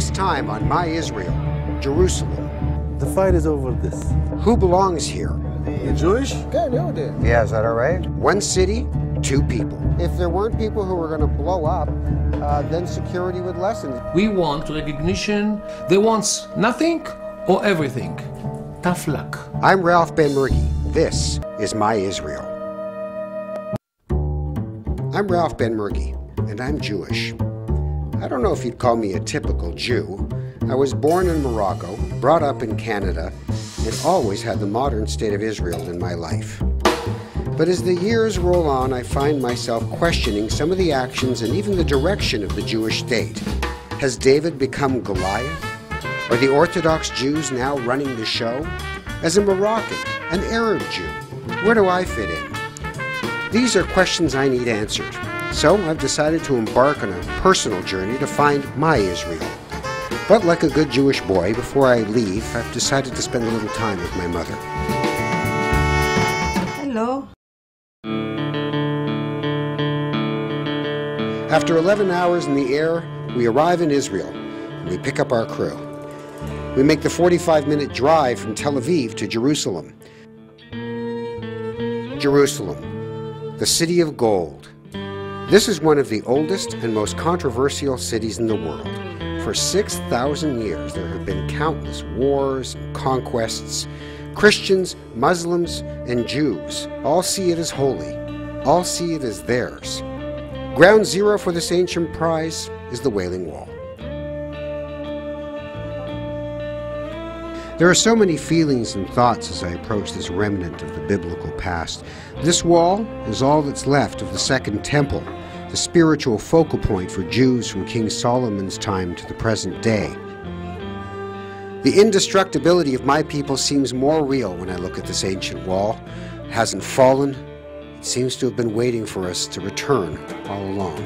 This time on My Israel, Jerusalem. The fight is over this. Who belongs here? You Jewish? Yeah, is that all right? One city, two people. If there weren't people who were going to blow up, then security would lessen. We want recognition. They want nothing or everything. Tough luck. I'm Ralph Benmergui. This is My Israel. I'm Ralph Benmergui, and I'm Jewish. I don't know if you'd call me a typical Jew. I was born in Morocco, brought up in Canada, and always had the modern state of Israel in my life. But as the years roll on, I find myself questioning some of the actions and even the direction of the Jewish state. Has David become Goliath? Are the Orthodox Jews now running the show? As a Moroccan, an Arab Jew, where do I fit in? These are questions I need answered. So I've decided to embark on a personal journey to find my Israel. But like a good Jewish boy, before I leave, I've decided to spend a little time with my mother. Hello. After 11 hours in the air, we arrive in Israel, and we pick up our crew. We make the 45-minute drive from Tel Aviv to Jerusalem. Jerusalem, the city of gold. This is one of the oldest and most controversial cities in the world. For 6,000 years, there have been countless wars and conquests. Christians, Muslims, and Jews all see it as holy, all see it as theirs. Ground zero for this ancient prize is the Wailing Wall. There are so many feelings and thoughts as I approach this remnant of the biblical past. This wall is all that's left of the Second Temple, the spiritual focal point for Jews from King Solomon's time to the present day. The indestructibility of my people seems more real when I look at this ancient wall. It hasn't fallen. It seems to have been waiting for us to return all along.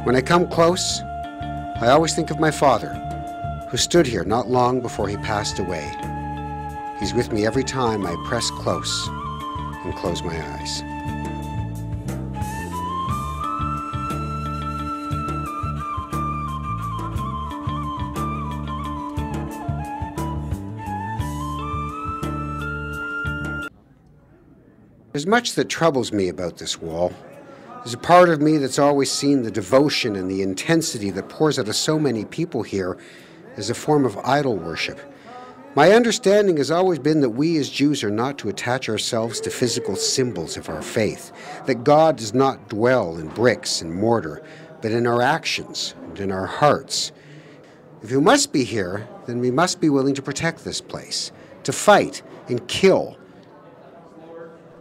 When I come close, I always think of my father, who stood here not long before he passed away. He's with me every time I press close and close my eyes. There's much that troubles me about this wall. There's a part of me that's always seen the devotion and the intensity that pours out of so many people here as a form of idol worship. My understanding has always been that we as Jews are not to attach ourselves to physical symbols of our faith, that God does not dwell in bricks and mortar, but in our actions and in our hearts. If we must be here, then we must be willing to protect this place, to fight and kill.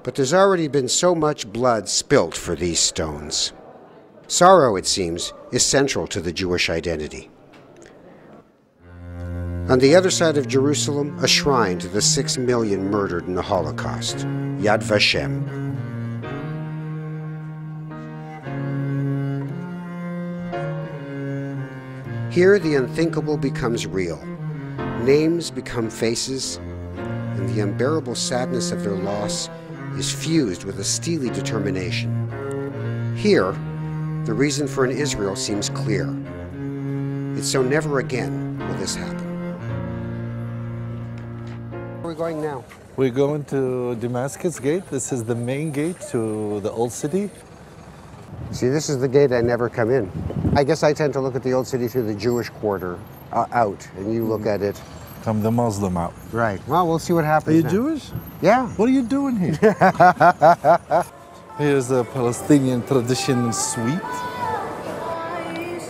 But there's already been so much blood spilt for these stones. Sorrow, it seems, is central to the Jewish identity. On the other side of Jerusalem, a shrine to the 6 million murdered in the Holocaust, Yad Vashem. Here, the unthinkable becomes real. Names become faces, and the unbearable sadness of their loss is fused with a steely determination. Here, the reason for an Israel seems clear. It's so never again will this happen. Where are we going now? We're going to Damascus Gate. This is the main gate to the old city. See, this is the gate I never come in. I guess I tend to look at the old city through the Jewish quarter out, and you look at it. Come the Muslim out. Right. Well, we'll see what happens. Are you now. Jewish? Yeah. What are you doing here? Here's the Palestinian tradition suite.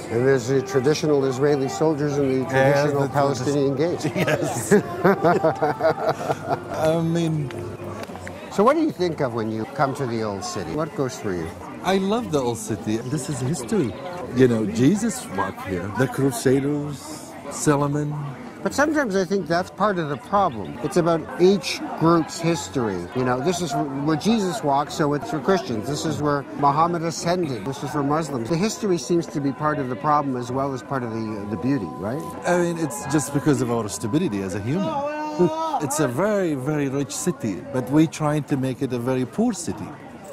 And there's the traditional Israeli soldiers and the traditional Palestinian gate. Yes. I mean... So what do you think of when you come to the old city? What goes through you? I love the old city. This is history. You know, Jesus walked here. The Crusaders, Solomon. But sometimes I think that's part of the problem. It's about each group's history. You know, this is where Jesus walked, so it's for Christians. This is where Muhammad ascended. This is for Muslims. The history seems to be part of the problem as well as part of the beauty, right? I mean, it's just because of our stupidity as a human. It's a very, very rich city, but we're trying to make it a very poor city.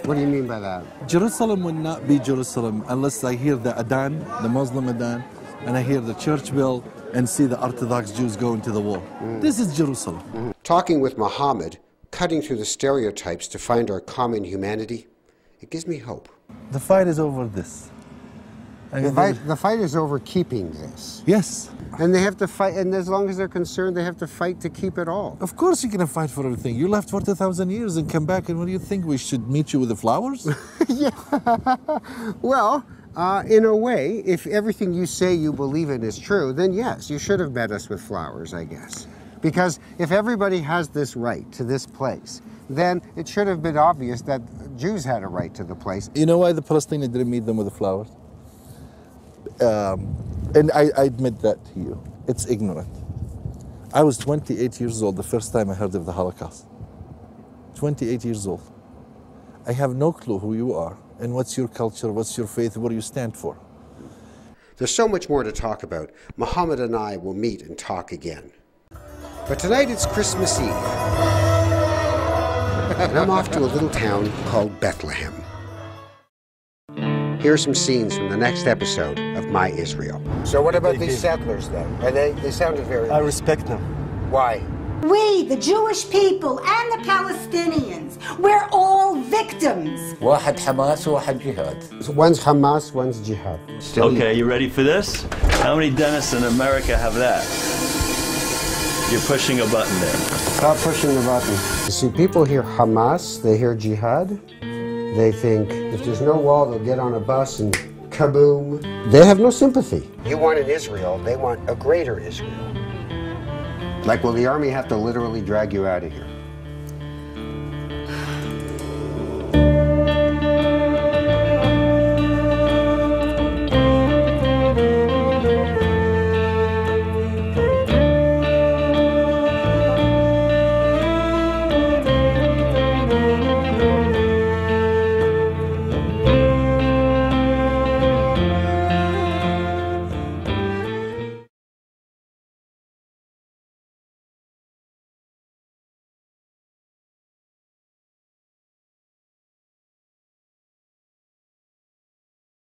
What do you mean by that? Jerusalem will not be Jerusalem unless I hear the Adhan, the Muslim Adhan, and I hear the church bell and see the Orthodox Jews going to the war. This is Jerusalem. Talking with Muhammad, cutting through the stereotypes to find our common humanity, it gives me hope. The fight is over this. The fight is over keeping this. Yes. And they have to fight, and as long as they're concerned, they have to fight to keep it all. Of course you're going to fight for everything. You left for 2,000 years and come back, and what do you think? We should meet you with the flowers? Yeah. Well, in a way, if everything you say you believe in is true, then yes, you should have met us with flowers, I guess. Because if everybody has this right to this place, then it should have been obvious that Jews had a right to the place. You know why the Palestinians didn't meet them with the flowers? And I admit that to you. It's ignorant. I was 28 years old the first time I heard of the Holocaust. 28 years old. I have no clue who you are and what's your culture, what's your faith, what do you stand for. There's so much more to talk about. Muhammad and I will meet and talk again. But tonight it's Christmas Eve. And I'm off to a little town called Bethlehem. Here are some scenes from the next episode of My Israel. So what about these settlers then? They sounded very... I respect them. Why? We, the Jewish people and the Palestinians, we're all victims. واحد حماس وواحد جهاد. So one's Hamas, one's Jihad. Okay, you ready for this? How many dentists in America have that? You're pushing a button there. Stop pushing the button. You see, people hear Hamas, they hear Jihad. They think if there's no wall, they'll get on a bus and kaboom. They have no sympathy. You want an Israel, they want a greater Israel. Like, will the army have to literally drag you out of here?